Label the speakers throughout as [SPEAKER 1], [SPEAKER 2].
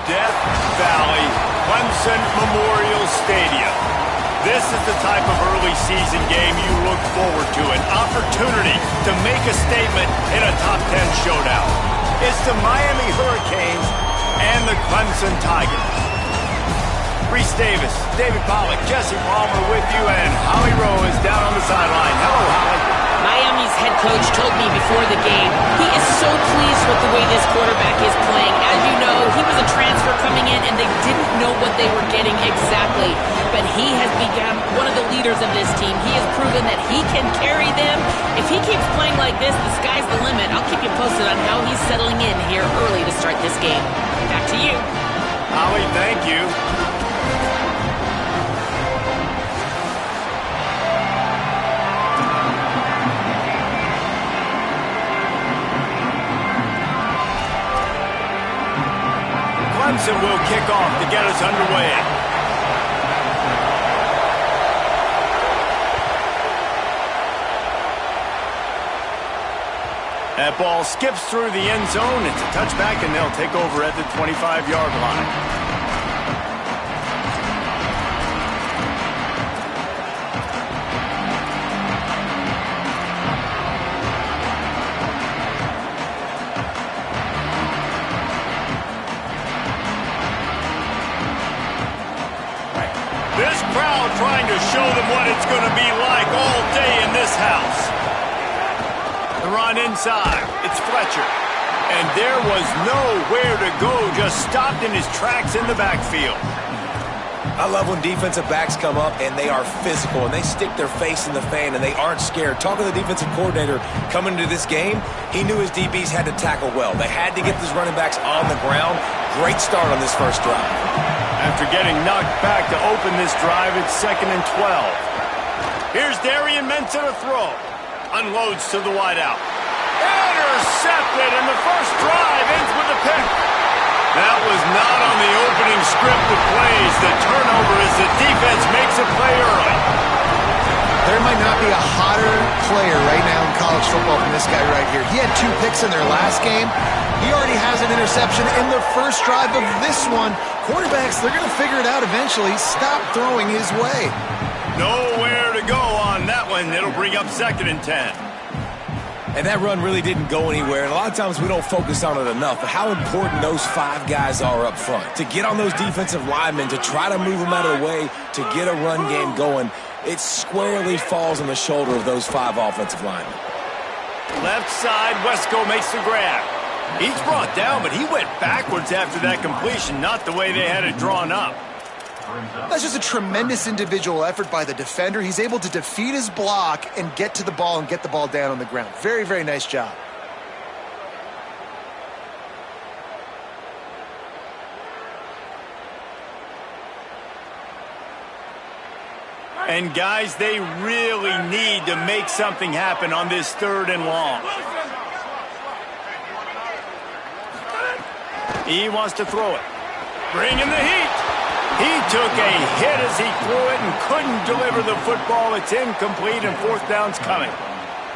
[SPEAKER 1] Death Valley Clemson Memorial Stadium. This is the type of early season game you look forward to, an opportunity to make a statement in a top 10 showdown. It's the Miami Hurricanes and the Clemson Tigers. Reese Davis, David Pollack, Jesse Palmer with you, and Holly Rowe is down on the sideline. Hello, Holly.
[SPEAKER 2] Miami's head coach told me before the game he is so pleased with the way this quarterback is playing. As you know, he was a transfer coming in and they didn't know what they were getting exactly. But he has become one of the leaders of this team. He has proven that he can carry them. If he keeps playing like this, the sky's the limit. I'll keep you posted on how he's settling in here early to start this game. Back to you.
[SPEAKER 1] Holly, thank you. Clemson will kick off to get us underway. That ball skips through the end zone. It's a touchback, and they'll take over at the 25-yard line. This crowd trying to show them what it's going to be like all day in this house. The run inside. It's Fletcher. And there was nowhere to go. Just stopped in his tracks in the backfield.
[SPEAKER 3] I love when defensive backs come up and they are physical and they stick their face in the fan and they aren't scared. Talking to the defensive coordinator coming into this game, he knew his DBs had to tackle well. They had to get these running backs on the ground. Great start on this first drive.
[SPEAKER 1] After getting knocked back to open this drive, it's 2nd and 12. Here's Darian Mensah to throw. Unloads to the wideout. Intercepted, and the first drive ends with a pick. That was not on the opening script of plays. The turnover as the defense makes a play early.
[SPEAKER 4] There might not be a hotter player right now in college football than this guy right here. He had 2 picks in their last game. He already has an interception in the first drive of this one. Quarterbacks, they're going to figure it out eventually. Stop throwing his way.
[SPEAKER 1] Nowhere to go on that one. It'll bring up 2nd and 10.
[SPEAKER 3] And that run really didn't go anywhere. And a lot of times we don't focus on it enough. But how important those 5 guys are up front. To get on those defensive linemen, to try to move them out of the way, to get a run game going, it squarely falls on the shoulder of those 5 offensive linemen.
[SPEAKER 1] Left side, Wesco makes the grab. He's brought down, but he went backwards after that completion, not the way they had it drawn up.
[SPEAKER 4] That's just a tremendous individual effort by the defender. He's able to defeat his block and get to the ball and get the ball down on the ground. Very, very nice job.
[SPEAKER 1] And guys, they really need to make something happen on this 3rd and long. He wants to throw it. Bring in the heat. He took a hit as he threw it and couldn't deliver the football. It's incomplete and 4th down's coming.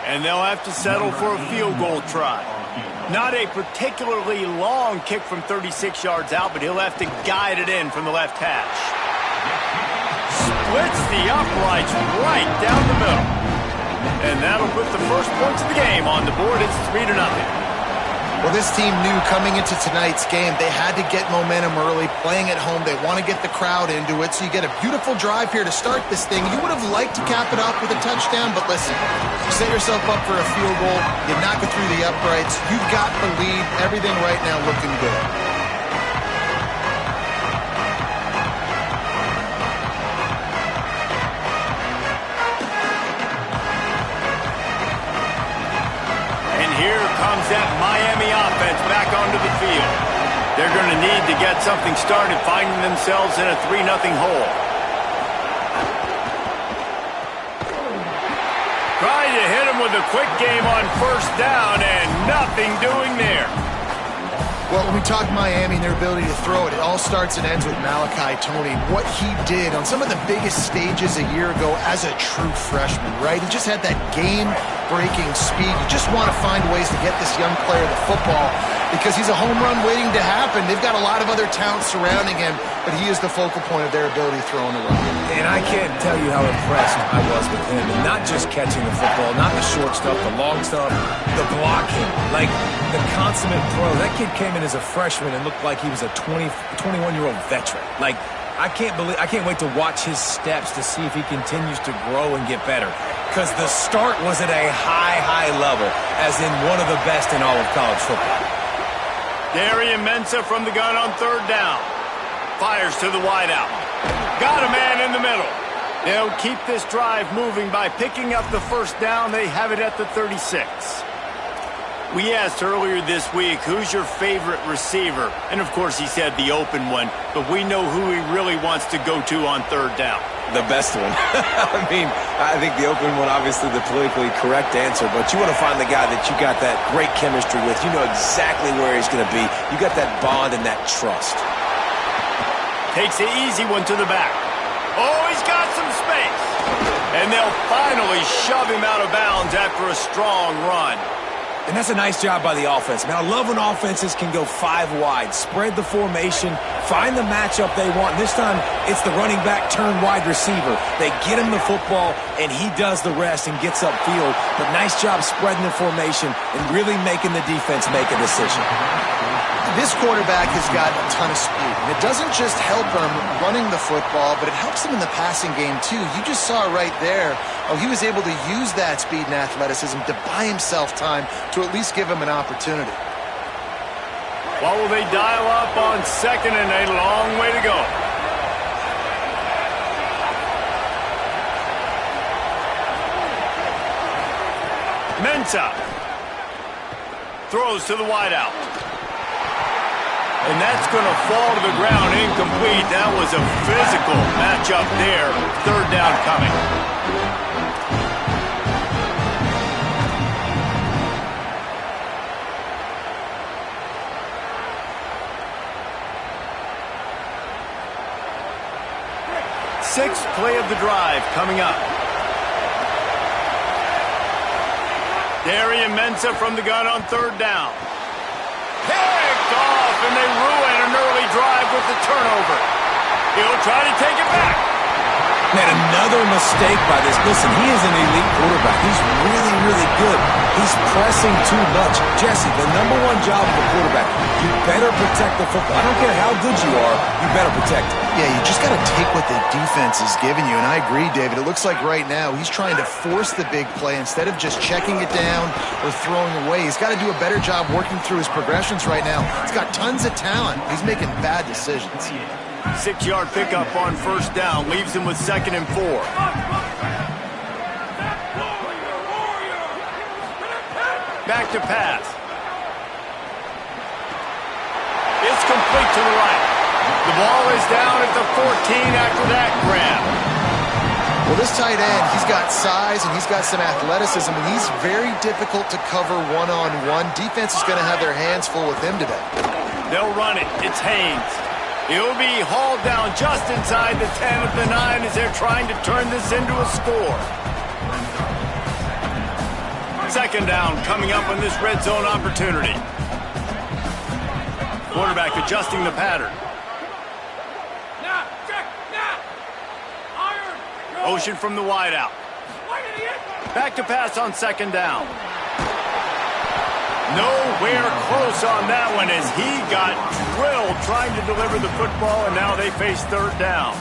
[SPEAKER 1] And they'll have to settle for a field goal try. Not a particularly long kick from 36 yards out, but he'll have to guide it in from the left hash. Splits the uprights right down the middle. And that'll put the first points of the game on the board. It's 3-0.
[SPEAKER 4] Well, this team knew coming into tonight's game they had to get momentum early, playing at home. They want to get the crowd into it, so you get a beautiful drive here to start this thing. You would have liked to cap it off with a touchdown, but listen, you set yourself up for a field goal, you knock it through the uprights, you've got the lead, everything right now looking good.
[SPEAKER 1] That Miami offense back onto the field. They're going to need to get something started, finding themselves in a 3-0 hole. Trying to hit him with a quick game on 1st down, and nothing doing there.
[SPEAKER 4] Well, when we talk Miami and their ability to throw it, it all starts and ends with Malachi Tony. What he did on some of the biggest stages a year ago as a true freshman, right? He just had that game-breaking speed. You just want to find ways to get this young player the football. because he's a home run waiting to happen. They've got a lot of other talent surrounding him, but he is the focal point of their ability throwing the rock.
[SPEAKER 3] And I can't tell you how impressed I was with him. And not just catching the football, not the short stuff, the long stuff, the blocking, like the consummate pro. That kid came in as a freshman and looked like he was a 21-year-old veteran. Like, I can't wait to watch his steps to see if he continues to grow and get better. Because the start was at a high level, as in one of the best in all of college football.
[SPEAKER 1] Darian Mensah from the gun on third down. Fires to the wideout. Got a man in the middle. They'll keep this drive moving by picking up the first down. They have it at the 36. We asked earlier this week, who's your favorite receiver? And, of course, he said the open one, but we know who he really wants to go to on third down.
[SPEAKER 3] The best one. I mean, I think the open one, obviously the politically correct answer, but you want to find the guy that you got that great chemistry with. You know exactly where he's going to be. You got that bond and that trust.
[SPEAKER 1] Takes an easy one to the back. Oh, he's got some space. And they'll finally shove him out of bounds after a strong run.
[SPEAKER 3] And that's a nice job by the offense. Man, I love when offenses can go 5 wide, spread the formation, find the matchup they want. This time, it's the running back turned wide receiver. They get him the football, and he does the rest and gets upfield. But nice job spreading the formation and really making the defense make a decision.
[SPEAKER 4] This quarterback has got a ton of speed, and it doesn't just help him running the football, but it helps him in the passing game, too. You just saw right there how he was able to use that speed and athleticism to buy himself time to at least give him an opportunity.
[SPEAKER 1] What will they dial up on second and a long way to go? Mensah throws to the wideout. And that's going to fall to the ground incomplete. That was a physical matchup there. Third down coming. Sixth play of the drive coming up. Darian Mensah from the gun on third down. Picked off, and they ruin an early drive with the turnover. He'll try to take it back.
[SPEAKER 3] Man, another mistake by this. Listen, he is an elite quarterback. He's really good. He's pressing too much. Jesse, the #1 job of a quarterback, you better protect the football. I don't care how good you are, you better protect it.
[SPEAKER 4] Yeah, you just got to take what the defense is giving you, and I agree, David. It looks like right now he's trying to force the big play instead of just checking it down or throwing away. He's got to do a better job working through his progressions right now. He's got tons of talent. He's making bad decisions.
[SPEAKER 1] 6-yard pickup on first down leaves him with 2nd and 4. Back to pass. It's complete to the right. The ball is down at the 14 after that grab.
[SPEAKER 4] Well, this tight end, he's got size and he's got some athleticism, and he's very difficult to cover one-on-one. Defense is going to have their hands full with him today.
[SPEAKER 1] They'll run it. It's Haynes. He'll be hauled down just inside the 10 of the 9 as they're trying to turn this into a score. 2nd down coming up on this red zone opportunity. Quarterback adjusting the pattern. Motion from the wideout. Back to pass on 2nd down. Nowhere close on that one as he got drilled trying to deliver the football, and now they face 3rd down.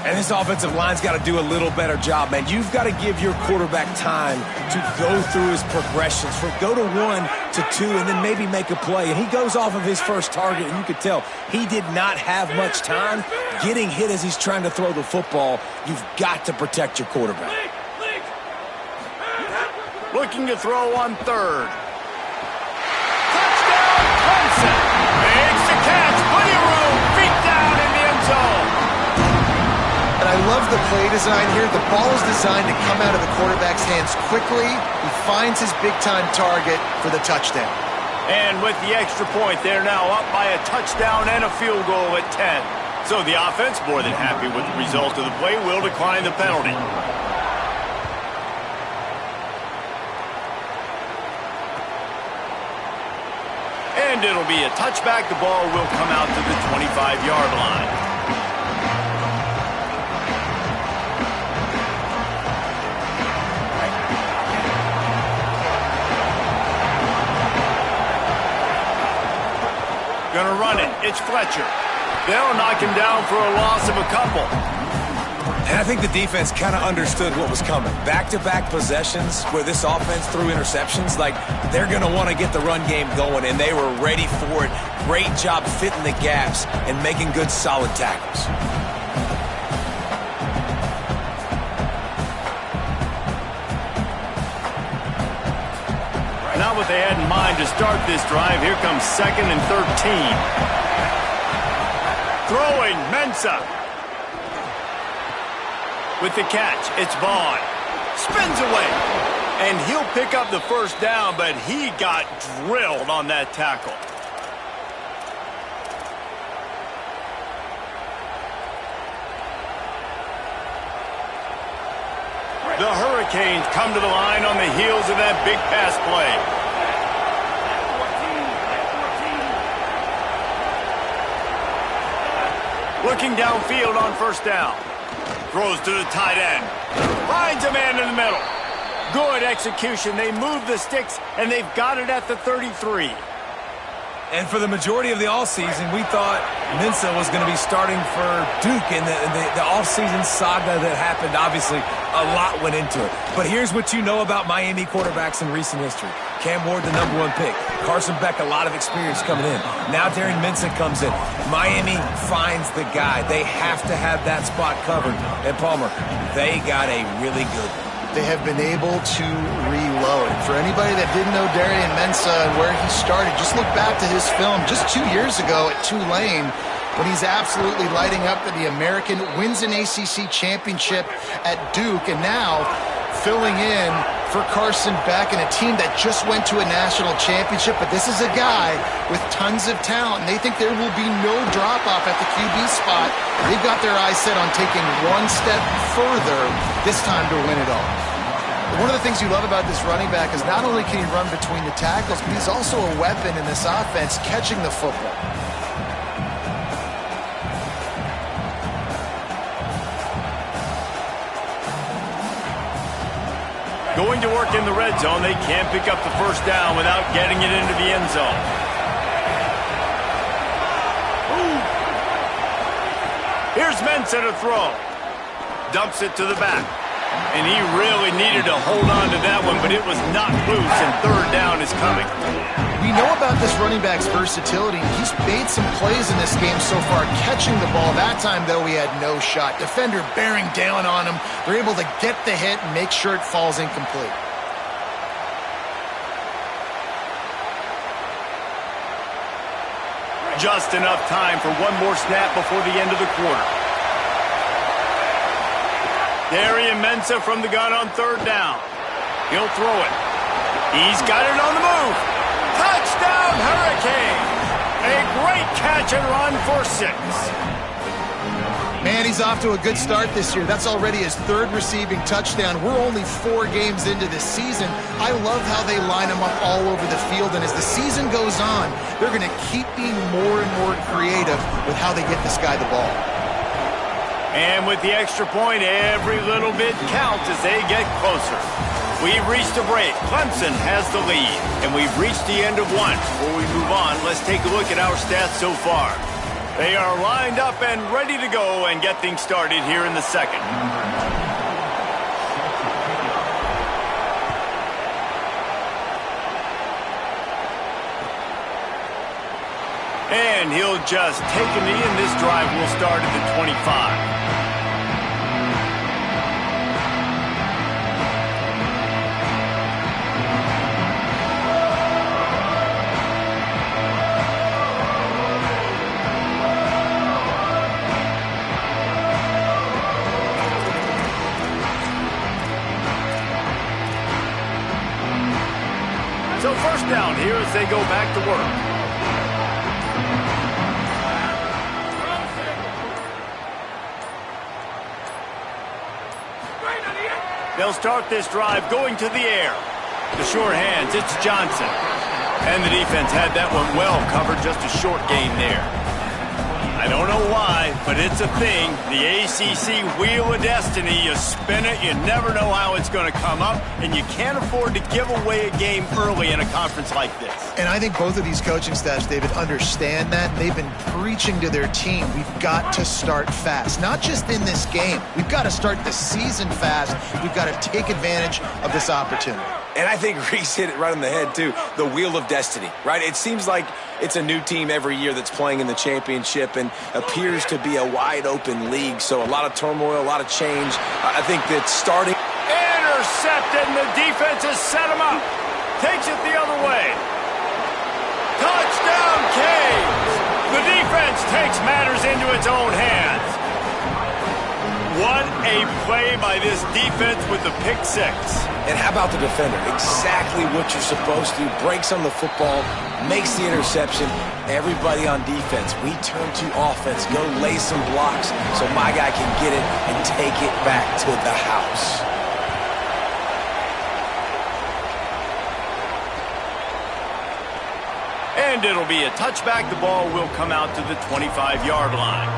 [SPEAKER 3] And this offensive line's got to do a little better job, man. You've got to give your quarterback time to go through his progressions. Go to 1 to 2 and then maybe make a play. And he goes off of his first target, and you could tell he did not have much time getting hit as he's trying to throw the football. You've got to protect your quarterback.
[SPEAKER 1] Looking to throw on 3rd. Touchdown, Clemson. Makes the catch. Plenty of room. Feet down in the end zone.
[SPEAKER 4] And I love the play design here. The ball is designed to come out of the quarterback's hands quickly. He finds his big-time target for the touchdown.
[SPEAKER 1] And with the extra point, they're now up by a touchdown and a field goal at 10. So the offense, more than happy with the result of the play, will decline the penalty. And And it'll be a touchback. The ball will come out to the 25-yard line. Gonna run it. It's Fletcher. They'll knock him down for a loss of a couple.
[SPEAKER 3] And I think the defense kind of understood what was coming. Back-to-back possessions where this offense threw interceptions, like they're going to want to get the run game going, and they were ready for it. Great job fitting the gaps and making good, solid tackles.
[SPEAKER 1] Not what they had in mind to start this drive. Here comes 2nd and 13. Throwing, Mensah. With the catch, it's Vaughn. Spins away. And he'll pick up the first down, but he got drilled on that tackle. The Hurricanes come to the line on the heels of that big pass play. Looking downfield on first down. Throws to the tight end. Finds a man in the middle. Good execution. They move the sticks, and they've got it at the 33.
[SPEAKER 3] And for the majority of the offseason, we thought Mensah was going to be starting for Duke in the offseason saga that happened. Obviously, a lot went into it. But here's what you know about Miami quarterbacks in recent history. Cam Ward, the #1 pick. Carson Beck, a lot of experience coming in. Now Darren Mensah comes in. Miami finds the guy. They have to have that spot covered. And Palmer, they got a really good one.
[SPEAKER 4] They have been able to reload. For anybody that didn't know Darren Mensah and where he started, just look back to his film just 2 years ago at Tulane when he's absolutely lighting up for the American, wins an ACC championship at Duke, and now filling in for Carson Beck and a team that just went to a national championship. But this is a guy with tons of talent, and they think there will be no drop-off at the QB spot. They've got their eyes set on taking one step further this time to win it all. One of the things you love about this running back is not only can he run between the tackles, but he's also a weapon in this offense, catching the football.
[SPEAKER 1] Going to work in the red zone. They can't pick up the first down without getting it into the end zone. Here's Mensah to throw. Dumps it to the back. And he really needed to hold on to that one, but it was not loose, and third down is coming.
[SPEAKER 4] We know about this running back's versatility. He's made some plays in this game so far, catching the ball. That time, though, he had no shot. Defender bearing down on him. They're able to get the hit and make sure it falls incomplete.
[SPEAKER 1] Just enough time for one more snap before the end of the quarter. Darren Mensah from the gun on third down. He'll throw it. He's got it on the move. Touchdown, Hurricanes! A great catch and run for 6.
[SPEAKER 4] Man, he's off to a good start this year. That's already his 3rd receiving touchdown. We're only 4 games into this season. I love how they line him up all over the field, and as the season goes on, they're going to keep being more and more creative with how they get this guy the ball.
[SPEAKER 1] And with the extra point, every little bit counts as they get closer. We've reached a break. Clemson has the lead, and we've reached the end of one. Before we move on, let's take a look at our stats so far. They are lined up and ready to go and get things started here in the second. And he'll just take a knee, and this drive will start at the 25. So first down here as they go back to work. They'll start this drive going to the air. The short hands, it's Johnson. And the defense had that one well covered, just a short gain there. I don't know why, but it's a thing. The ACC Wheel of Destiny, you spin it, you never know how it's going to come up, and you can't afford to give away a game early in a conference like this.
[SPEAKER 4] And I think both of these coaching staffs, David, understand that. They've been preaching to their team, we've got to start fast. Not just in this game. We've got to start the season fast. We've got to take advantage of this opportunity.
[SPEAKER 3] And I think Reese hit it right on the head, too. The Wheel of Destiny, right? It seems like it's a new team every year that's playing in the championship and appears to be a wide-open league. So a lot of turmoil, a lot of change. I think that starting...
[SPEAKER 1] Intercepted, and the defense has set him up. Takes it the other way. Touchdown, Canes! The defense takes matters into its own hands. What a play by this defense with the pick six.
[SPEAKER 3] And how about the defender? Exactly what you're supposed to do. Breaks on the football, makes the interception. Everybody on defense, we turn to offense. Go lay some blocks so my guy can get it and take it back to the house.
[SPEAKER 1] And it'll be a touchback. The ball will come out to the 25-yard line.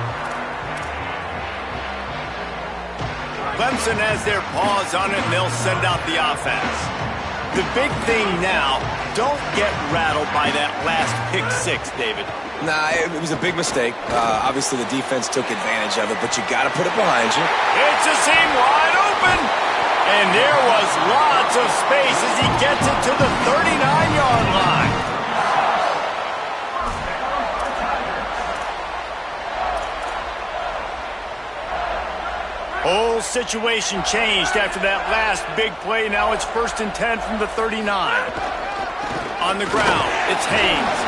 [SPEAKER 1] Clemson has their paws on it, and they'll send out the offense. The big thing now, don't get rattled by that last pick six, David.
[SPEAKER 3] Nah, it was a big mistake. Obviously, the defense took advantage of it, but you got to put it behind you.
[SPEAKER 1] It's a seam wide open. And there was lots of space as he gets it to the 39-yard line. Whole situation changed after that last big play. Now it's 1st and 10 from the 39. On the ground, it's Haynes.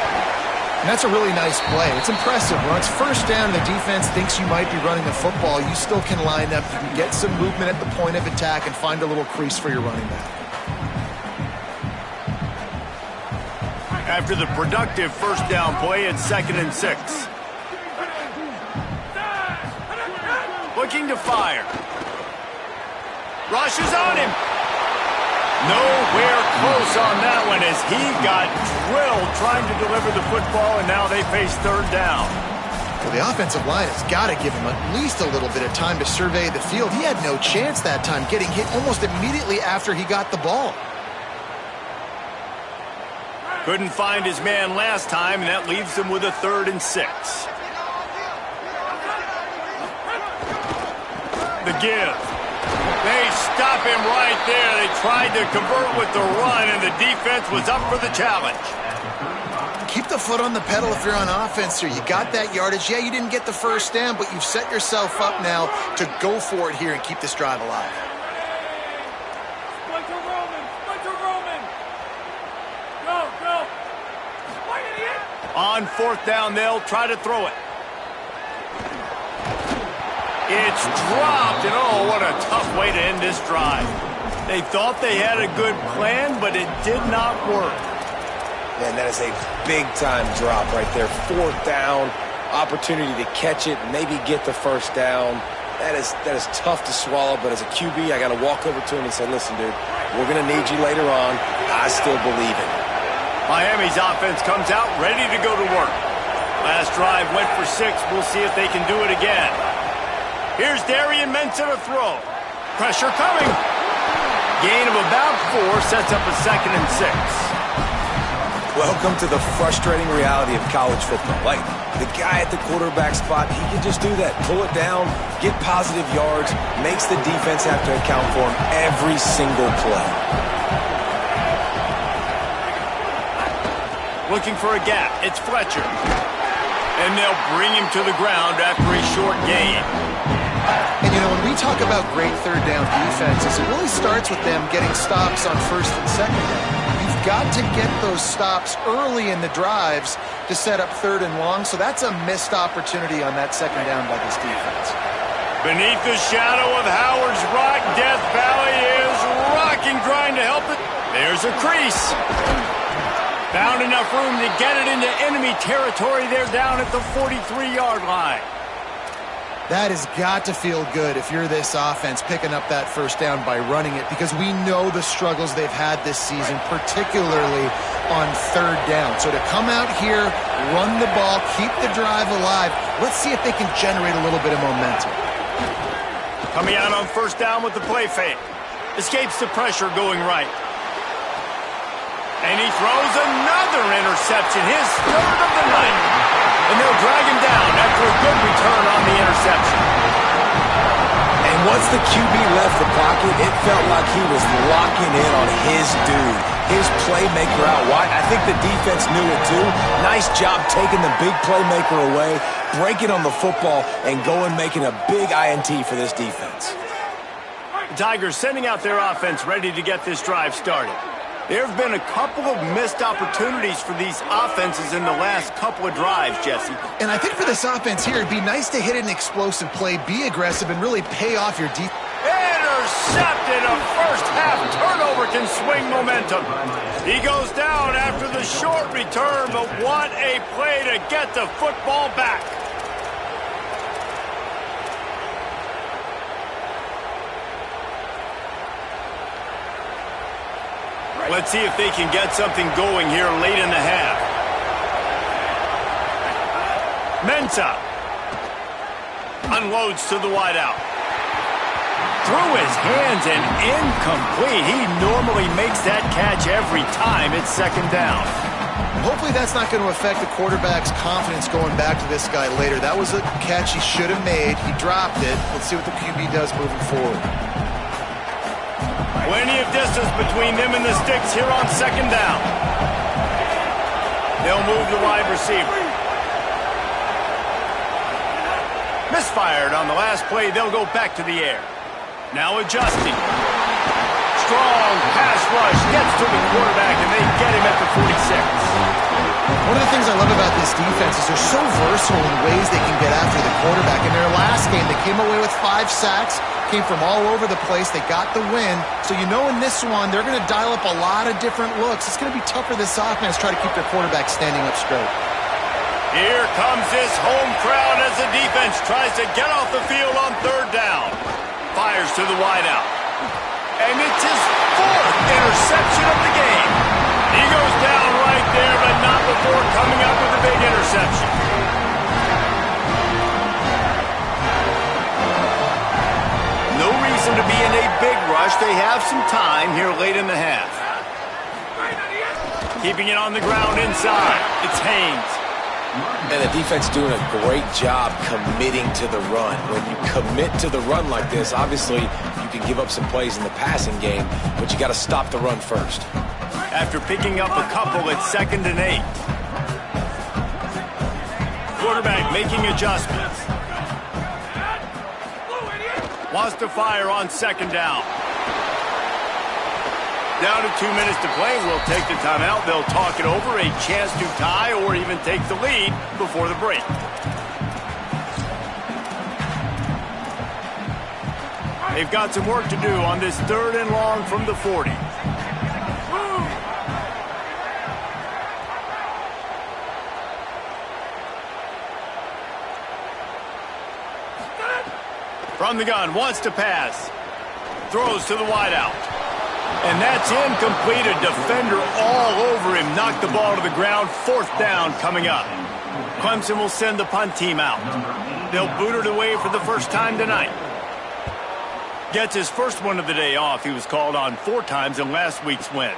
[SPEAKER 4] And that's a really nice play. It's impressive. When it's 1st down and the defense thinks you might be running the football, you still can line up. You can get some movement at the point of attack and find a little crease for your running back.
[SPEAKER 1] After the productive 1st down play, it's 2nd and 6. Looking to fire. Rush is on him. Nowhere close on that one as he got drilled trying to deliver the football, and now they face 3rd down.
[SPEAKER 4] Well, the offensive line has got to give him at least a little bit of time to survey the field. He had no chance that time, getting hit almost immediately after he got the ball.
[SPEAKER 1] Couldn't find his man last time, and that leaves him with a 3rd and 6. The give. They stop him right there. They tried to convert with the run, and the defense was up for the challenge.
[SPEAKER 4] Keep the foot on the pedal if you're on offense here. You got that yardage. Yeah, you didn't get the 1st down, but you've set yourself up now to go for it here and keep this drive alive.
[SPEAKER 5] Splinter Roman. Go.
[SPEAKER 1] On 4th down, they'll try to throw it. It's dropped, and oh, what a tough way to end this drive. They thought they had a good plan, but it did not work.
[SPEAKER 3] Man, that is a big-time drop right there. 4th down, opportunity to catch it, maybe get the 1st down. That is tough to swallow, but as a QB, I got to walk over to him and say, listen, dude, we're going to need you later on. I still believe it.
[SPEAKER 1] Miami's offense comes out ready to go to work. Last drive went for 6. We'll see if they can do it again. Here's Darian Mensah to throw. Pressure coming. Gain of about 4 sets up a 2nd and 6.
[SPEAKER 3] Welcome to the frustrating reality of college football. Like, the guy at the quarterback spot, he can just do that. Pull it down, get positive yards, makes the defense have to account for him every single play.
[SPEAKER 1] Looking for a gap. It's Fletcher. And they'll bring him to the ground after a short gain.
[SPEAKER 4] And, you know, when we talk about great 3rd down defenses, it really starts with them getting stops on 1st and 2nd down. You've got to get those stops early in the drives to set up 3rd and long, so that's a missed opportunity on that 2nd down by this defense.
[SPEAKER 1] Beneath the shadow of Howard's Rock, Death Valley is rocking, trying to help it. There's a crease. Found enough room to get it into enemy territory. They're down at the 43-yard line.
[SPEAKER 4] That has got to feel good if you're this offense picking up that first down by running it, because we know the struggles they've had this season, particularly on third down. So to come out here, run the ball, keep the drive alive, let's see if they can generate a little bit of momentum.
[SPEAKER 1] Coming out on first down with the play fake. Escapes the pressure going right. And he throws another interception, his third of the night. And they'll drag him down after a good return on the interception.
[SPEAKER 3] And once the QB left the pocket, it felt like he was locking in on his dude, his playmaker out wide. I think the defense knew it too. Nice job taking the big playmaker away, breaking on the football, and going making a big INT for this defense.
[SPEAKER 1] The Tigers sending out their offense ready to get this drive started. There have been a couple of missed opportunities for these offenses in the last couple of drives, Jesse.
[SPEAKER 4] And I think for this offense here, it'd be nice to hit an explosive play, be aggressive, and really pay off your defense.
[SPEAKER 1] Intercepted! A first-half turnover can swing momentum. He goes down after the short return, but what a play to get the football back. Let's see if they can get something going here late in the half. Mensah unloads to the wideout. Through his hands and incomplete. He normally makes that catch every time. It's second down.
[SPEAKER 4] Hopefully that's not going to affect the quarterback's confidence going back to this guy later. That was a catch he should have made. He dropped it. Let's see what the QB does moving forward.
[SPEAKER 1] Plenty of distance between them and the sticks here on second down. They'll move the wide receiver. Misfired on the last play. They'll go back to the air. Now adjusting. Strong pass rush. Gets to the quarterback, and they get him at the 46.
[SPEAKER 4] One of the things I love about this defense is they're so versatile in ways they can get after the quarterback. In their last game, they came away with 5 sacks, came from all over the place. They got the win. So you know in this one, they're going to dial up a lot of different looks. It's going to be tough for this offense to try to keep their quarterback standing up straight.
[SPEAKER 1] Here comes this home crowd as the defense tries to get off the field on third down. Fires to the wideout. And it's his 4th interception of the game. He goes down right there, but not before coming up with a big interception. No reason to be in a big rush. They have some time here late in the half. Keeping it on the ground inside. It's Haynes.
[SPEAKER 3] And the defense doing a great job committing to the run. When you commit to the run like this, obviously you can give up some plays in the passing game, but you got to stop the run first.
[SPEAKER 1] After picking up a couple, it's 2nd and 8. Quarterback making adjustments. Wants to fire on second down. Down to 2 minutes to play. We'll take the timeout. They'll talk it over. A chance to tie or even take the lead before the break. They've got some work to do on this 3rd and long from the 40. From the gun, wants to pass. Throws to the wideout. And that's incomplete. A defender all over him. Knocked the ball to the ground. 4th down coming up. Clemson will send the punt team out. They'll boot it away for the first time tonight. Gets his first one of the day off. He was called on 4 times in last week's win.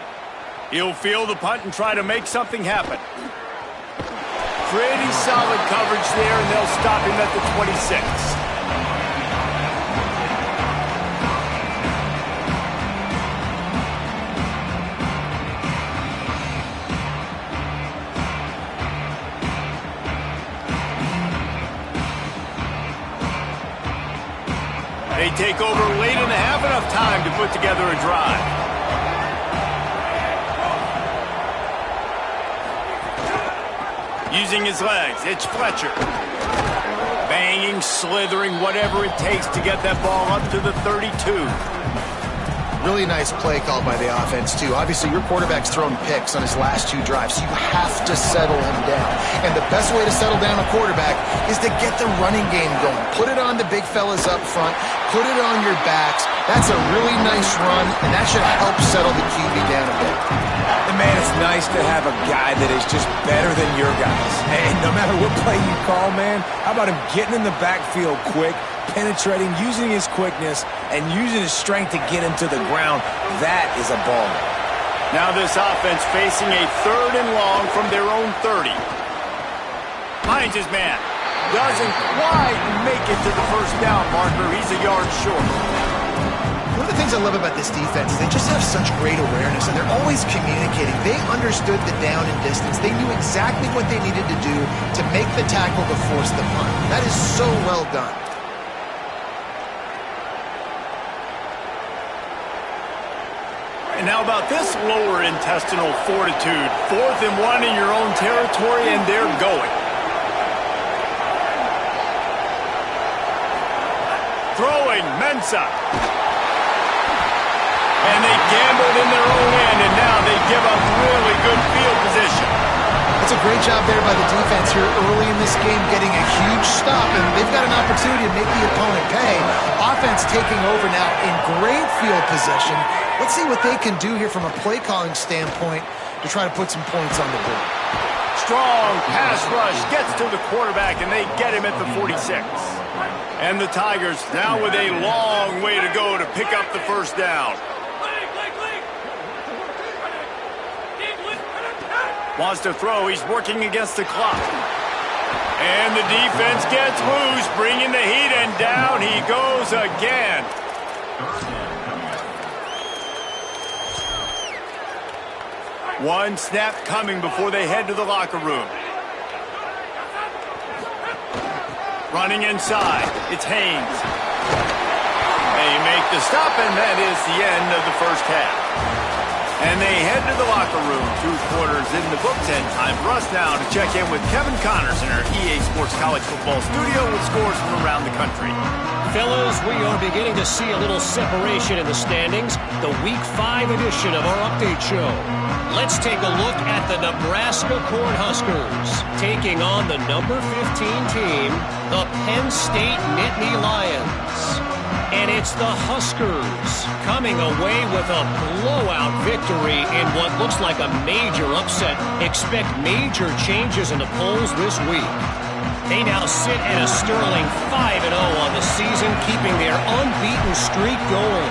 [SPEAKER 1] He'll field the punt and try to make something happen. Pretty solid coverage there, and they'll stop him at the 26. They take over late in the half, enough time to put together a drive. Using his legs, it's Fletcher. Banging, slithering, whatever it takes to get that ball up to the 32.
[SPEAKER 4] Really nice play call by the offense, too. Obviously, your quarterback's thrown picks on his last 2 drives, so you have to settle him down. And the best way to settle down a quarterback is to get the running game going. Put it on the big fellas up front. Put it on your backs. That's a really nice run, and that should help settle the QB down a bit.
[SPEAKER 3] And man, it's nice to have a guy that is just better than your guys. And no matter what play you call, man, how about him getting in the backfield quick, penetrating, using his quickness, and using his strength to get him to the ground? That is a baller.
[SPEAKER 1] Now this offense facing a 3rd and long from their own 30. Finds his man. Doesn't quite make it to the first down marker. He's a yard short.
[SPEAKER 4] One of the things I love about this defense is they just have such great awareness, and they're always communicating. They understood the down and distance. They knew exactly what they needed to do to make the tackle to force the punt. That is so well done.
[SPEAKER 1] And how about this lower intestinal fortitude? 4th and 1 in your own territory, and they're going. Throwing, Mensah. And they gambled in their own end, and now they give up really good field position.
[SPEAKER 4] That's a great job there by the defense here early in this game, getting a huge stop, and they've got an opportunity to make the opponent pay. Offense taking over now in great field position. Let's see what they can do here from a play-calling standpoint to try to put some points on the board.
[SPEAKER 1] Strong pass rush gets to the quarterback, and they get him at the 46. And the Tigers now with a long way to go to pick up the first down. Wants to throw. He's working against the clock. And the defense gets loose, bringing the heat, and down he goes again. One snap coming before they head to the locker room. Running inside. It's Haynes. They make the stop, and that is the end of the first half. And they head to the locker room. 2 quarters in the books, and time for us now to check in with Kevin Connors in our EA Sports College Football studio with scores from around the country.
[SPEAKER 6] Fellas, we are beginning to see a little separation in the standings. The Week 5 edition of our update show. Let's take a look at the Nebraska Cornhuskers taking on the number 15 team, the Penn State Nittany Lions. And it's the Huskers coming away with a blowout victory in what looks like a major upset. Expect major changes in the polls this week. They now sit at a sterling 5-0 on the season, keeping their unbeaten streak going.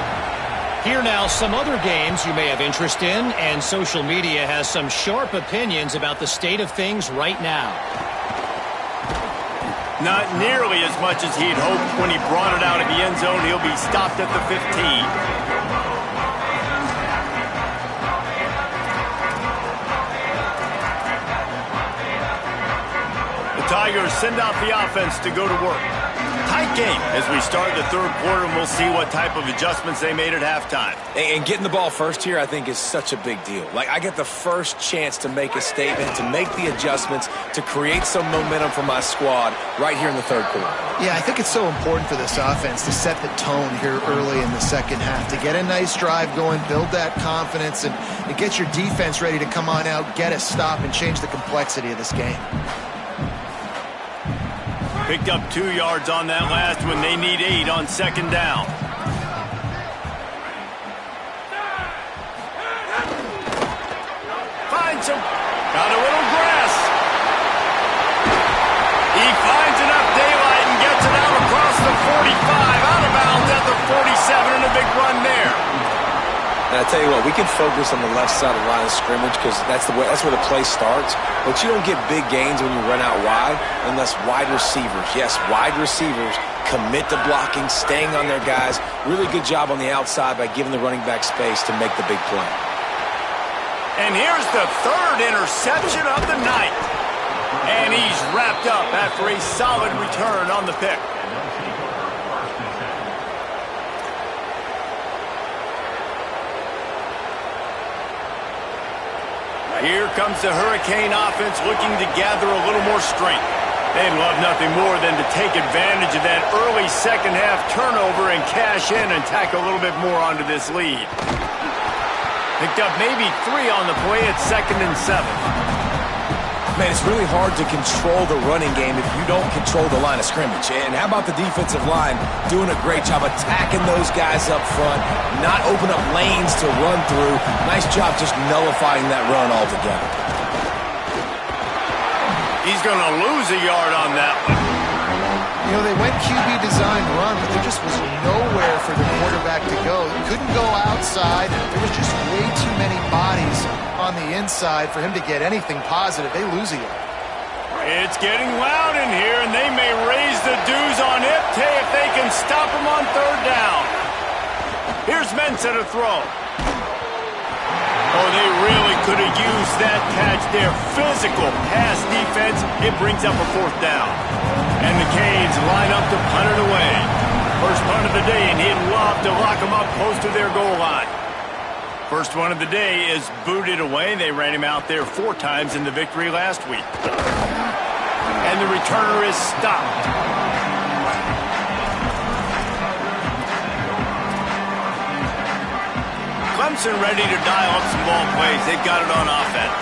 [SPEAKER 6] Here now, some other games you may have interest in, and social media has some sharp opinions about the state of things right now.
[SPEAKER 1] Not nearly as much as he'd hoped when he brought it out of the end zone. He'll be stopped at the 15. The Tigers send out the offense to go to work. Tight game as we start the 3rd quarter, and we'll see what type of adjustments they made at halftime.
[SPEAKER 3] And getting the ball first here, I think, is such a big deal. Like, I get the first chance to make a statement, to make the adjustments, to create some momentum for my squad right here in the 3rd quarter.
[SPEAKER 4] Yeah, I think it's so important for this offense to set the tone here early in the second half, to get a nice drive going, build that confidence, and get your defense ready to come on out, get a stop, and change the complexity of this game.
[SPEAKER 1] Picked up 2 yards on that last one. They need 8 on 2nd down. Finds him. Got a little grass. He finds enough daylight and gets it out across the 45. Out of bounds at the 47, and a big run there.
[SPEAKER 3] And I tell you what, we can focus on the left side of the line of scrimmage because that's where the play starts. But you don't get big gains when you run out wide unless wide receivers, yes, wide receivers, commit to blocking, staying on their guys. Really good job on the outside by giving the running back space to make the big play.
[SPEAKER 1] And here's the 3rd interception of the night. And he's wrapped up after a solid return on the pick. Here comes the Hurricane offense looking to gather a little more strength. They'd love nothing more than to take advantage of that early second-half turnover and cash in and tack a little bit more onto this lead. Picked up maybe 3 on the play at 2nd and 7.
[SPEAKER 3] Man, it's really hard to control the running game if you don't control the line of scrimmage. And how about the defensive line doing a great job attacking those guys up front, not open up lanes to run through. Nice job just nullifying that run altogether.
[SPEAKER 1] He's going to lose a yard on that one.
[SPEAKER 4] You know, they went QB design run, but there just was nowhere for the quarterback to go. He couldn't go outside. There was just way too many bodies on the inside for him to get anything positive. They lose a yard.
[SPEAKER 1] It's getting loud in here, and they may raise the dues on Ipte if they can stop him on 3rd down. Here's Mensah to throw. Oh, they really could have used that catch there. Physical pass defense. It brings up a 4th down. And the Canes line up to punt it away. First punt of the day, and he'd love to lock them up close to their goal line. First one of the day is booted away. They ran him out there 4 times in the victory last week. And the returner is stopped. Clemson ready to dial up some ball plays. They've got it on offense.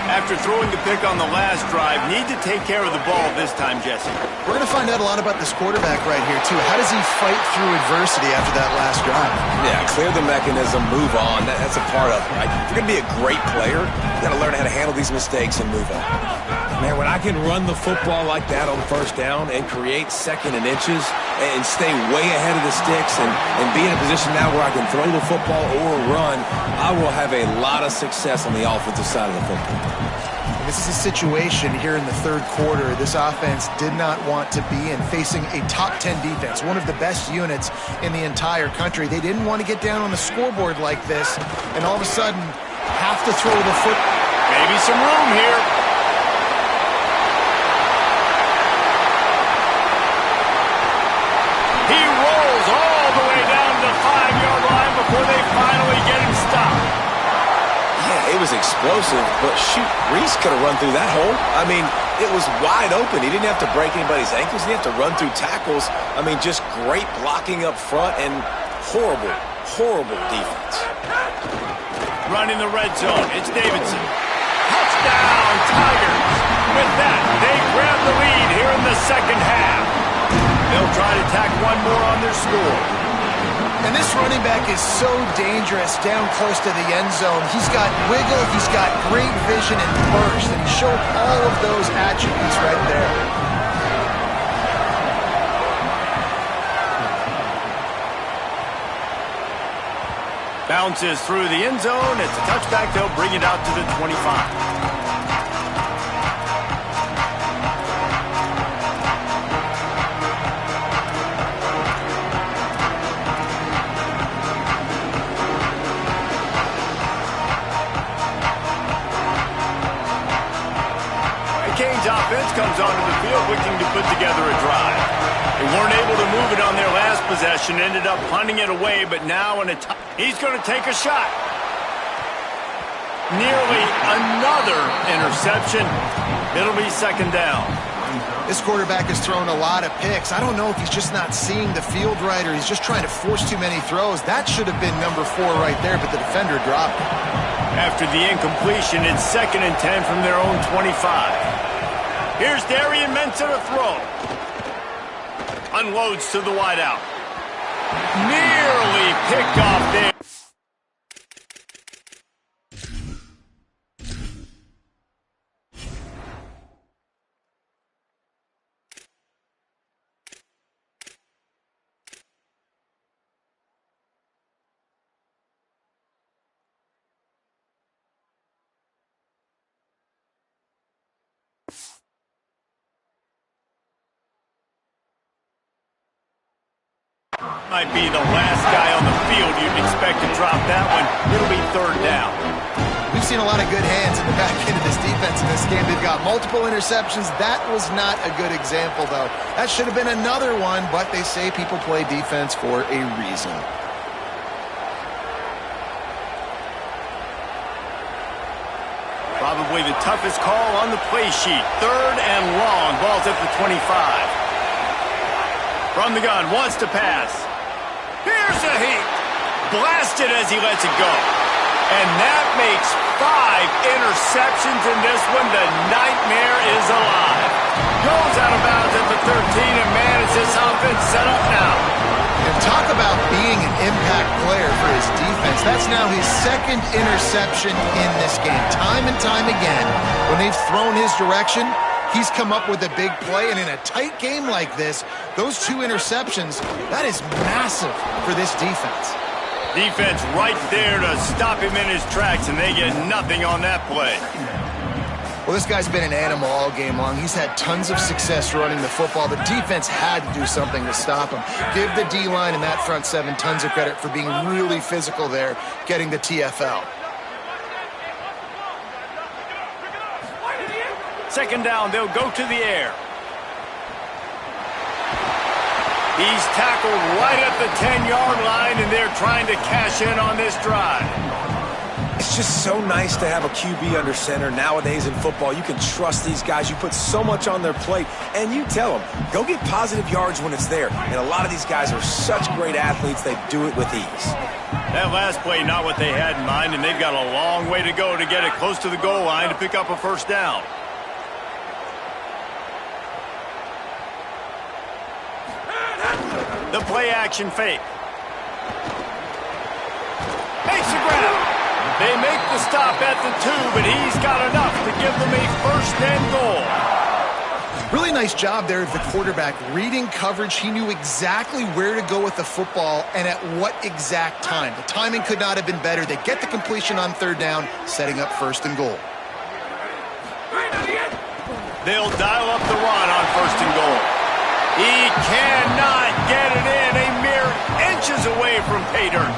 [SPEAKER 1] After throwing the pick on the last drive, need to take care of the ball this time, Jesse.
[SPEAKER 4] We're going to find out a lot about this quarterback right here, too. How does he fight through adversity after that last drive?
[SPEAKER 3] Yeah, clear the mechanism, move on. That's a part of it, right? If you're going to be a great player, you got to learn how to handle these mistakes and move on. Man, when I can run the football like that on 1st down and create 2nd and inches and stay way ahead of the sticks and be in a position now where I can throw the football or run, I will have a lot of success on the offensive side of the football.
[SPEAKER 4] This is a situation here in the 3rd quarter this offense did not want to be in, facing a top 10 defense, one of the best units in the entire country. They didn't want to get down on the scoreboard like this and all of a sudden have to throw the foot.
[SPEAKER 1] Maybe some room here. He rolls all the way down to the 5-yard line before they finally get him stopped.
[SPEAKER 3] Yeah, it was explosive, but shoot, Reese could have run through that hole. I mean, it was wide open. He didn't have to break anybody's ankles. He didn't have to run through tackles. I mean, just great blocking up front and horrible, horrible defense.
[SPEAKER 1] Running the red zone, it's Davidson. Touchdown, Tigers. With that, they grab the lead here in the 2nd half. They'll try to tack one more on their score.
[SPEAKER 4] And this running back is so dangerous down close to the end zone. He's got wiggle, he's got great vision and burst, and he showed all of those attributes right there.
[SPEAKER 1] Bounces through the end zone. It's a touchback. They'll bring it out to the 25. Offense comes onto the field looking to put together a drive. They weren't able to move it on their last possession, ended up punting it away, but now he's going to take a shot. Nearly another interception. It'll be 2nd down.
[SPEAKER 4] This quarterback has thrown a lot of picks. I don't know if he's just not seeing the field right or he's just trying to force too many throws. That should have been number 4 right there, but the defender dropped it. After the incompletion, it's 2nd and 10 from their own 25. Here's Darian Mensah to throw. Unloads to the wideout. Nearly picked off there. Might be the last guy on the field you'd expect to drop that one. It'll be 3rd down. We've seen a lot of good hands in the back end of this defense in this game. They've got multiple interceptions. That was not a good example, though. That should have been another one, but they say people play defense for a reason.
[SPEAKER 1] Probably the toughest call on the play sheet. 3rd and long. Ball's at the 25. From the gun, wants to pass. Here's a heat. Blasted as he lets it go. And that makes 5 interceptions in this one. The nightmare is alive. Goes out of bounds at the 13, and man, is this offense set up now.
[SPEAKER 4] And talk about being an impact player for his defense. That's now his 2nd interception in this game. Time and time again, when they've thrown his direction, he's come up with a big play. And in a tight game like this, those 2 interceptions, that is massive for this defense.
[SPEAKER 1] Defense right there to stop him in his tracks, and they get nothing on that play.
[SPEAKER 4] Well, this guy's been an animal all game long. He's had tons of success running the football. The defense had to do something to stop him. Give the D-line and that front 7 tons of credit for being really physical there, getting the TFL.
[SPEAKER 1] 2nd down, they'll go to the air. He's tackled right at the 10-yard line, and they're trying to cash in on this drive.
[SPEAKER 3] It's just so nice to have a QB under center. Nowadays in football, you can trust these guys. You put so much on their plate, and you tell them, go get positive yards when it's there. And a lot of these guys are such great athletes, they do it with ease.
[SPEAKER 1] That last play, not what they had in mind, and they've got a long way to go to get it close to the goal line to pick up a 1st down. The play-action fake. Makes the grab. They make the stop at the 2, but he's got enough to give them a 1st and goal.
[SPEAKER 4] Really nice job there of the quarterback. Reading coverage, he knew exactly where to go with the football and at what exact time. The timing could not have been better. They get the completion on 3rd down, setting up 1st and goal.
[SPEAKER 1] They'll dial up the run on 1st and goal. He cannot get it in, a mere inches away from pay dirt.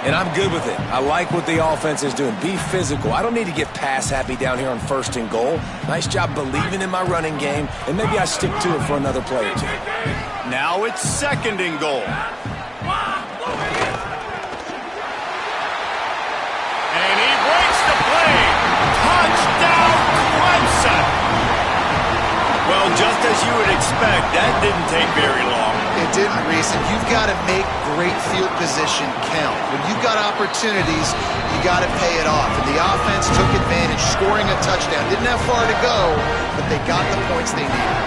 [SPEAKER 3] And I'm good with it. I like what the offense is doing. Be physical. I don't need to get pass happy down here on 1st and goal. Nice job believing in my running game, and maybe I stick to it for another play or 2.
[SPEAKER 1] Now it's 2nd and goal. And he breaks the play. Touchdown, Clemson. Well, just as you would expect, that didn't take very long.
[SPEAKER 4] It didn't, Reese, and you've got to make great field position count. When you've got opportunities, you got to pay it off. And the offense took advantage, scoring a touchdown. Didn't have far to go, but they got the points they needed.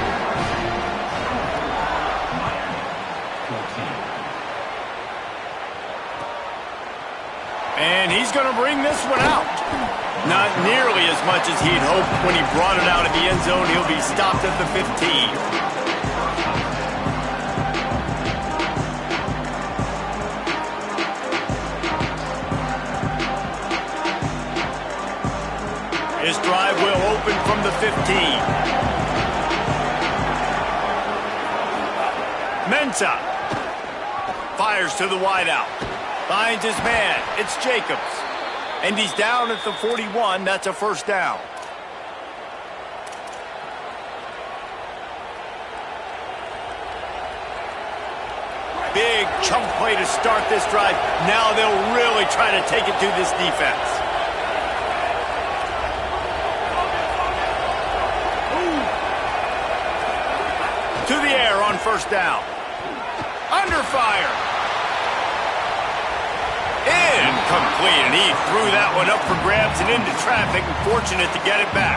[SPEAKER 1] And he's going to bring this one out. Not nearly as much as he'd hoped when he brought it out of the end zone. He'll be stopped at the 15. His drive will open from the 15. Mensah fires to the wideout. Finds his man. It's Jacobs. And he's down at the 41. That's a 1st down. Big chunk play to start this drive. Now they'll really try to take it to this defense. To the air on 1st down. Under fire. Incomplete, and he threw that one up for grabs and into traffic, and fortunate to get it back.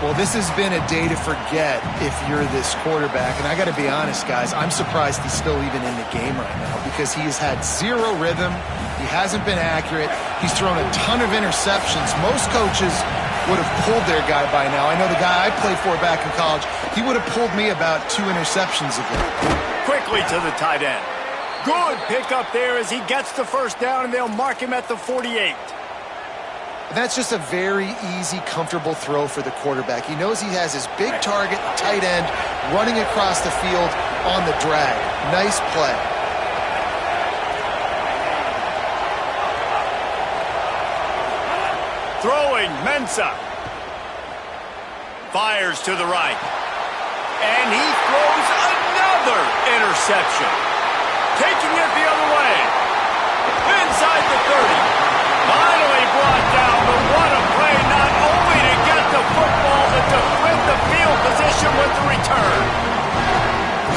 [SPEAKER 4] Well, this has been a day to forget if you're this quarterback, and I got to be honest, guys, I'm surprised he's still even in the game right now because he has had 0 rhythm. He hasn't been accurate. He's thrown a ton of interceptions. Most coaches would have pulled their guy by now. I know the guy I played for back in college, he would have pulled me about 2 interceptions ago.
[SPEAKER 1] Quickly to the tight end. Good pickup there as he gets the 1st down, and they'll mark him at the 48.
[SPEAKER 4] That's just a very easy, comfortable throw for the quarterback. He knows he has his big target, tight end, running across the field on the drag. Nice play.
[SPEAKER 1] Throwing, Mensah. Fires to the right. And he throws another interception. Taking it the other way. Inside the 30. Finally brought down, but what a play. Not only efficient with the return.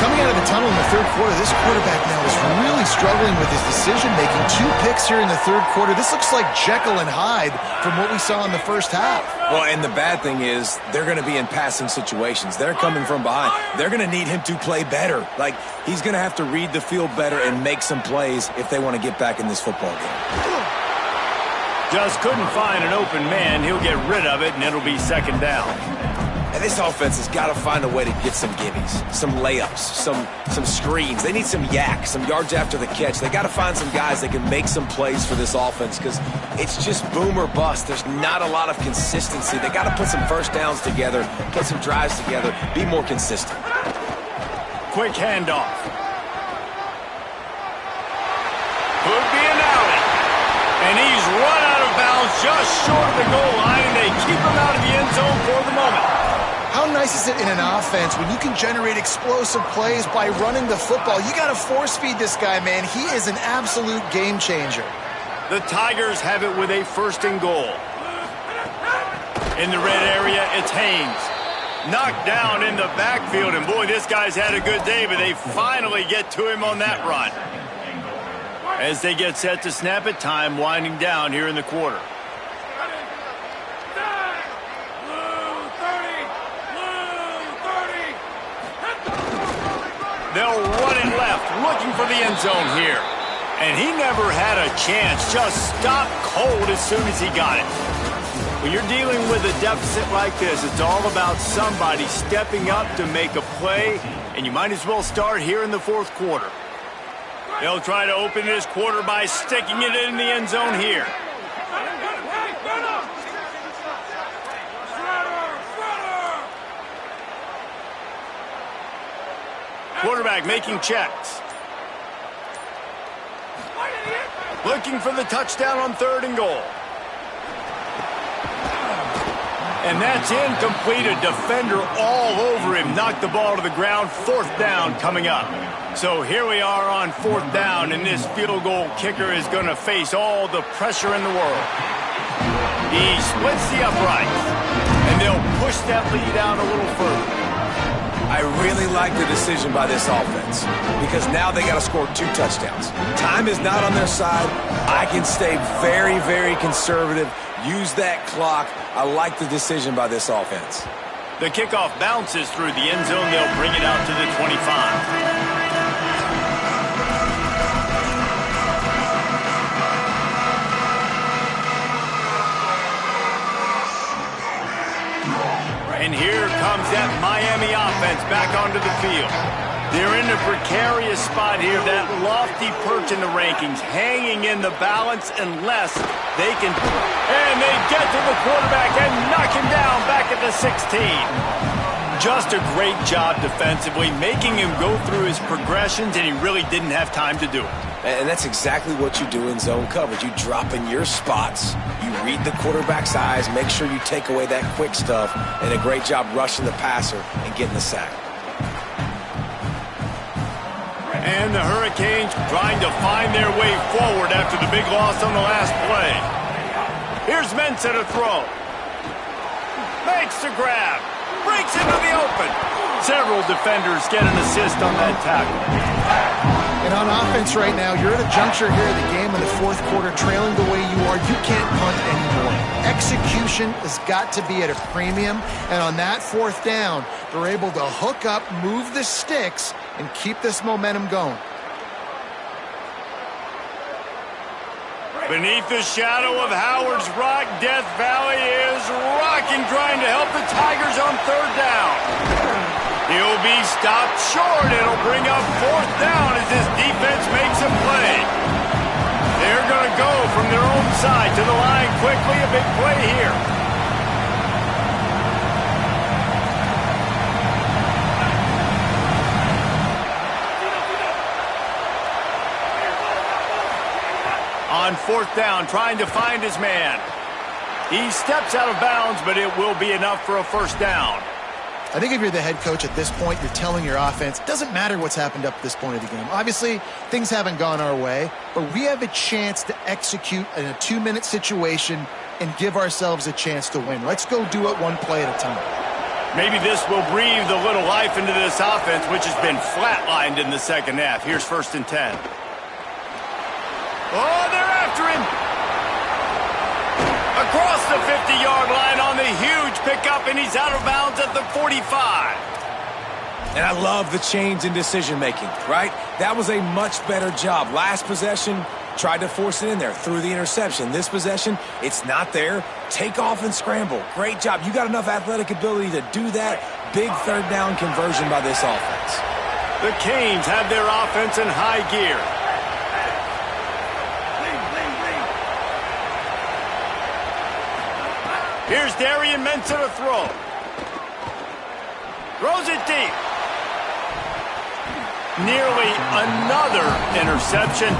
[SPEAKER 4] Coming out of the tunnel in the third quarter, this quarterback now is really struggling with his decision-making. 2 picks here in the third quarter. This looks like Jekyll and Hyde from what we saw in the first half.
[SPEAKER 3] Well, and the bad thing is they're going to be in passing situations. They're coming from behind. They're going to need him to play better. Like, he's going to have to read the field better and make some plays if they want to get back in this football game.
[SPEAKER 1] Just couldn't find an open man. He'll get rid of it, and it'll be second down.
[SPEAKER 3] And this offense has got to find a way to get some gimmies, some layups, some screens. They need some yak, some yards after the catch. They got to find some guys that can make some plays for this offense because it's just boom or bust. There's not a lot of consistency. They got to put some first downs together, put some drives together, be more consistent.
[SPEAKER 1] Quick handoff. Could be an alley. And he's run out of bounds just short of the goal line, and they keep him out of the end zone for the moment.
[SPEAKER 4] How nice is it in an offense when you can generate explosive plays by running the football? You got to force feed this guy, man. He is an absolute game changer.
[SPEAKER 1] The Tigers have it with a first and goal. In the red area, it's Haynes. Knocked down in the backfield, and boy, this guy's had a good day, but they finally get to him on that run. As they get set to snap it, time winding down here in the quarter. They'll run it left, looking for the end zone here. And he never had a chance, just stopped cold as soon as he got it. When you're dealing with a deficit like this, it's all about somebody stepping up to make a play, and you might as well start here in the fourth quarter. They'll try to open this quarter by sticking it in the end zone here. Quarterback making checks. Looking for the touchdown on third and goal. And that's incomplete. A defender all over him. Knocked the ball to the ground. Fourth down coming up. So here we are on fourth down, and this field goal kicker is going to face all the pressure in the world. He splits the uprights, and they'll push that lead out a little further.
[SPEAKER 3] I really like the decision by this offense because now they got to score 2 touchdowns. Time is not on their side. I can stay very, very conservative, use that clock. I like the decision by this offense.
[SPEAKER 1] The kickoff bounces through the end zone. They'll bring it out to the 25. And here comes that Miami offense back onto the field. They're in a precarious spot here, that lofty perch in the rankings, hanging in the balance unless they can... And they get to the quarterback and knock him down back at the 16. Just a great job defensively, making him go through his progressions, and he really didn't have time to do it.
[SPEAKER 3] And that's exactly what you do in zone coverage. You drop in your spots, you read the quarterback's eyes, make sure you take away that quick stuff, and a great job rushing the passer and getting the sack.
[SPEAKER 1] And the Hurricanes trying to find their way forward after the big loss on the last play. Here's Mensah to throw. Makes the grab. Breaks into the open. Several defenders get an assist on that tackle.
[SPEAKER 4] And on offense right now, you're at a juncture here of the game in the fourth quarter, trailing the way you are. You can't punt anymore. Execution has got to be at a premium. And on that fourth down, they're able to hook up, move the sticks, and keep this momentum going.
[SPEAKER 1] Beneath the shadow of Howard's Rock, Death Valley is rocking, trying to help the Tigers on third down. He'll be stopped short. It'll bring up fourth down as this defense makes a play. They're going to go from their own side to the line quickly. A big play here. On fourth down, trying to find his man. He steps out of bounds, but it will be enough for a first down.
[SPEAKER 4] I think if you're the head coach at this point, you're telling your offense, it doesn't matter what's happened up to this point of the game. Obviously, things haven't gone our way, but we have a chance to execute in a 2-minute situation and give ourselves a chance to win. Let's go do it one play at a time.
[SPEAKER 1] Maybe this will breathe a little life into this offense, which has been flatlined in the second half. Here's 1st and 10. Oh, they're after him. Across the 50-yard line on the huge pickup, and he's out of bounds at the 45.
[SPEAKER 3] And I love the change in decision-making, right? That was a much better job. Last possession, tried to force it in there, threw the interception. This possession, it's not there. Take off and scramble. Great job. You got enough athletic ability to do that. Big 3rd down conversion by this offense.
[SPEAKER 1] The Canes have their offense in high gear. Here's Darian Mensah to throw. Throws it deep. Nearly another interception.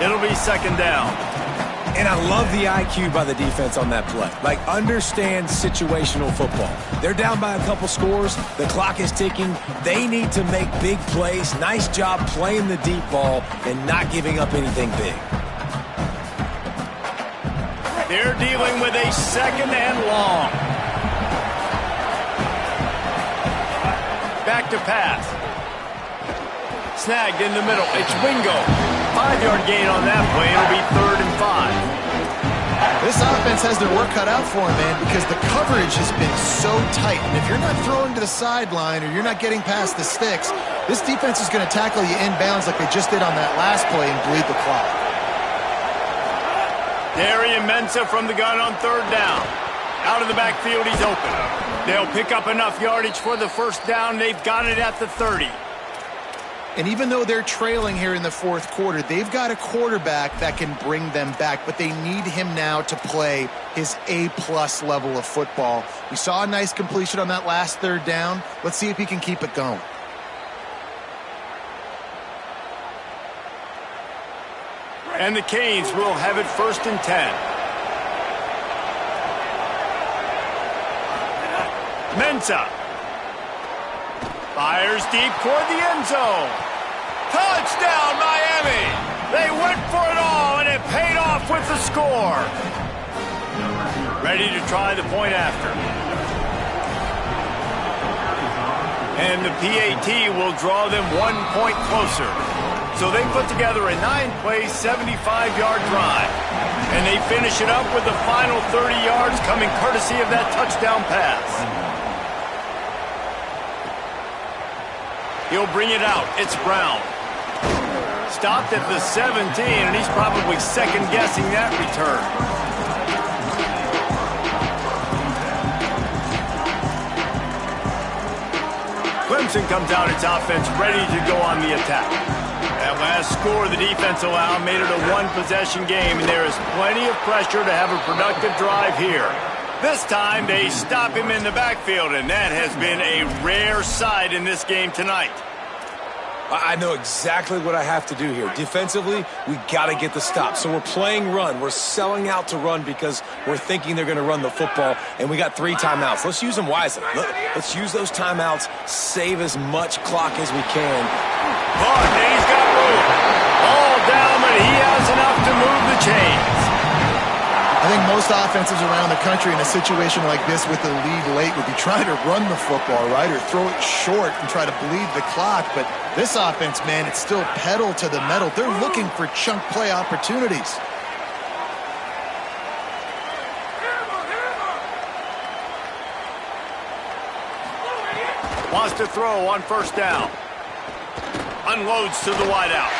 [SPEAKER 1] It'll be 2nd down.
[SPEAKER 3] And I love the IQ by the defense on that play. Like, understand situational football. They're down by a couple scores. The clock is ticking. They need to make big plays. Nice job playing the deep ball and not giving up anything big.
[SPEAKER 1] They're dealing with a 2nd and long. Back to pass. Snagged in the middle. It's Wingo. 5-yard gain on that play. It'll be 3rd and 5.
[SPEAKER 4] This offense has their work cut out for them, man, because the coverage has been so tight. And if you're not throwing to the sideline or you're not getting past the sticks, this defense is going to tackle you inbounds like they just did on that last play and bleed the clock.
[SPEAKER 1] Darian Mensah from the gun on 3rd down. Out of the backfield, he's open. They'll pick up enough yardage for the 1st down. They've got it at the 30.
[SPEAKER 4] And even though they're trailing here in the 4th quarter, they've got a quarterback that can bring them back, but they need him now to play his A-plus level of football. We saw a nice completion on that last 3rd down. Let's see if he can keep it going.
[SPEAKER 1] And the Canes will have it 1st and 10. Mensah fires deep toward the end zone. Touchdown, Miami! They went for it all, and it paid off with the score. Ready to try the point after. And the PAT will draw them 1 point closer. So they put together a 9-play, 75-yard drive. And they finish it up with the final 30 yards coming courtesy of that touchdown pass. He'll bring it out. It's Brown. Stopped at the 17, and he's probably second-guessing that return. Clemson comes out its offense ready to go on the attack. That last score the defense allowed made it a 1-possession game, and there is plenty of pressure to have a productive drive here. This time, they stop him in the backfield, and that has been a rare sight in this game tonight.
[SPEAKER 3] I know exactly what I have to do here. Defensively, we got to get the stop. So we're playing run. We're selling out to run because we're thinking they're going to run the football, and we got 3 timeouts. Let's use them wisely. Let's use those timeouts, save as much clock as we can.
[SPEAKER 1] But he's got room. All down, but he has enough to move the chains.
[SPEAKER 4] I think most offenses around the country in a situation like this with the lead late would be trying to run the football, right, or throw it short and try to bleed the clock. But this offense, man, it's still pedal to the metal. They're looking for chunk play opportunities.
[SPEAKER 1] Wants to throw on 1st down. Unloads to the wideout.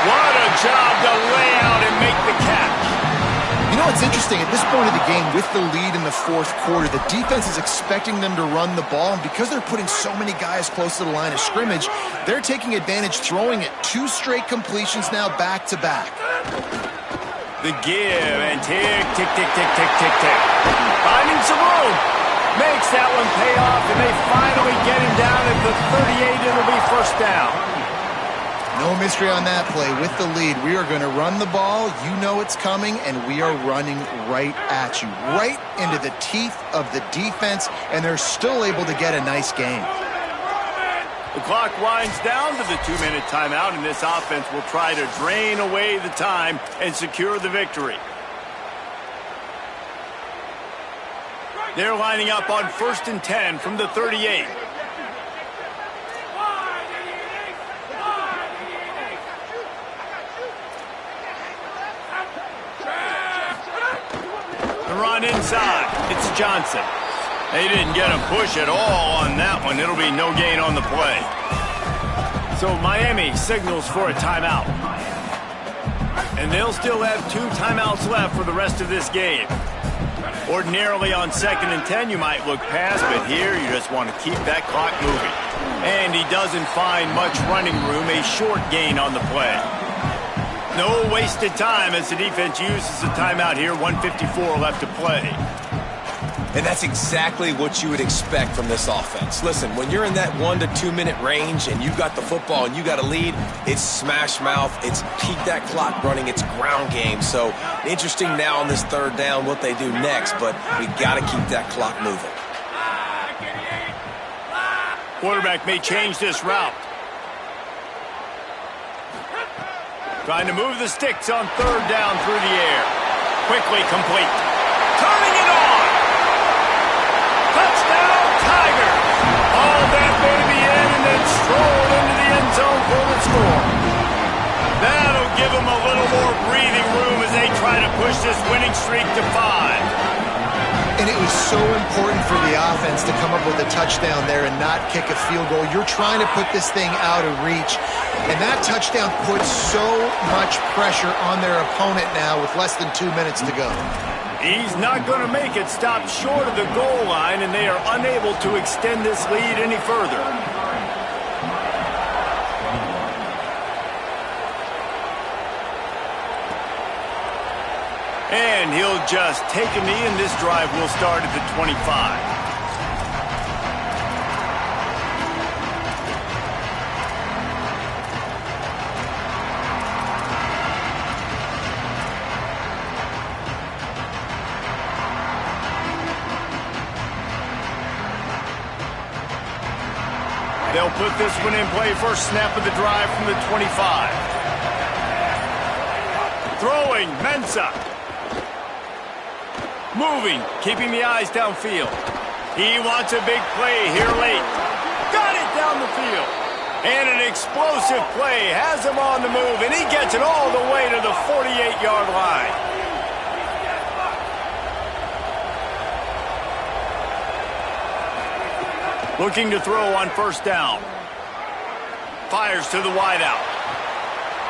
[SPEAKER 1] What a job to lay out and make the catch.
[SPEAKER 4] You know what's interesting? At this point of the game, with the lead in the 4th quarter, the defense is expecting them to run the ball, and because they're putting so many guys close to the line of scrimmage, they're taking advantage, throwing it 2 straight completions now back-to-back.
[SPEAKER 1] The give, and tick, tick, tick, tick, tick, tick, tick. Finding some room. Makes that one pay off, and they finally get him down at the 38. It'll be 1st down.
[SPEAKER 4] No mystery on that play. With the lead, we are going to run the ball. You know it's coming, and we are running right at you, right into the teeth of the defense, and they're still able to get a nice game.
[SPEAKER 1] The clock winds down to the 2-minute timeout, and this offense will try to drain away the time and secure the victory. They're lining up on 1st and 10 from the 38. The run inside. It's Johnson. They didn't get a push at all on that one. It'll be no gain on the play. So Miami signals for a timeout. And they'll still have 2 timeouts left for the rest of this game. Ordinarily on 2nd and 10, you might look past, but here you just want to keep that clock moving. And he doesn't find much running room, a short gain on the play. No wasted time as the defense uses a timeout here, 1:54 left to play.
[SPEAKER 3] And that's exactly what you would expect from this offense. Listen, when you're in that 1 to 2 minute range and you got the football and you got a lead, it's smash mouth, it's keep that clock running, it's ground game. So interesting now on this 3rd down what they do next, but we got to keep that clock moving.
[SPEAKER 1] Quarterback may change this route. Trying to move the sticks on 3rd down through the air. Quickly complete. Turning it on. Touchdown, Tigers! All that baby in and then strolled into the end zone for the score. That'll give them a little more breathing room as they try to push this winning streak to 5.
[SPEAKER 4] And it was so important for the offense to come up with a touchdown there and not kick a field goal. You're trying to put this thing out of reach. And that touchdown puts so much pressure on their opponent now with less than 2 minutes to go.
[SPEAKER 1] He's not going to make it. Stop short of the goal line, and they are unable to extend this lead any further. And he'll just take a knee, and this drive will start at the 25. They'll put this one in play. First snap of the drive from the 25. Throwing, Mensah. Moving, keeping the eyes downfield. He wants a big play here late. Got it down the field. And an explosive play has him on the move, and he gets it all the way to the 48-yard line. Looking to throw on 1st down. Fires to the wideout.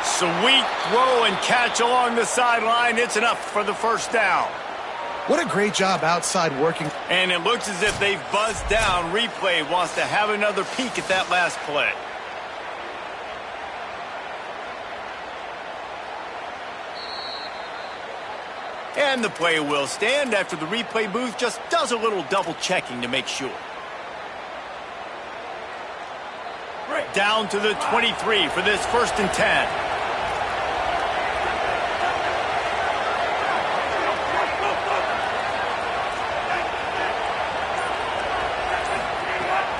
[SPEAKER 1] Sweet throw and catch along the sideline. It's enough for the 1st down.
[SPEAKER 4] What a great job outside working.
[SPEAKER 1] And it looks as if they've buzzed down. Replay wants to have another peek at that last play. And the play will stand after the replay booth just does a little double checking to make sure. Down to the 23 for this 1st and 10.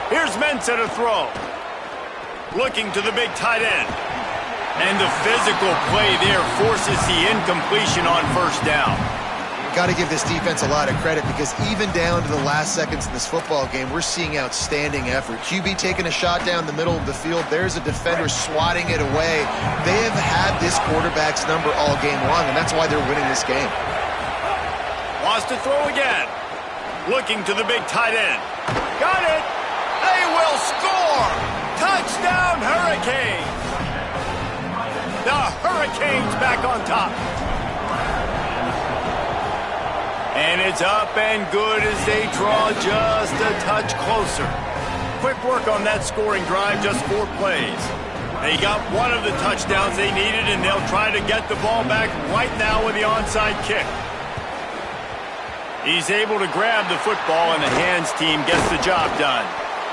[SPEAKER 1] Here's Mensah to throw. Looking to the big tight end. And the physical play there forces the incompletion on 1st down.
[SPEAKER 4] Got to give this defense a lot of credit because even down to the last seconds in this football game, we're seeing outstanding effort. QB taking a shot down the middle of the field. There's a defender swatting it away. They have had this quarterback's number all game long, and that's why they're winning this game.
[SPEAKER 1] Wants to throw again. Looking to the big tight end. Got it. They will score. Touchdown, Hurricanes. The Hurricanes back on top. And it's up and good as they draw just a touch closer. Quick work on that scoring drive, just 4 plays. They got one of the touchdowns they needed, and they'll try to get the ball back right now with the onside kick. He's able to grab the football, and the hands team gets the job done.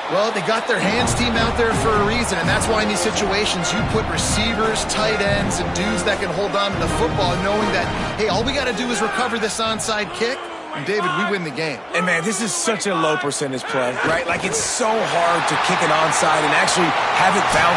[SPEAKER 4] Well, they got their hands team out there for a reason, and that's why in these situations you put receivers, tight ends, and dudes that can hold on to the football, knowing that, hey, all we got to do is recover this onside kick, and David, we win the game.
[SPEAKER 3] And, man, this is such a low percentage play, right? Like, it's so hard to kick an onside and actually have it bounce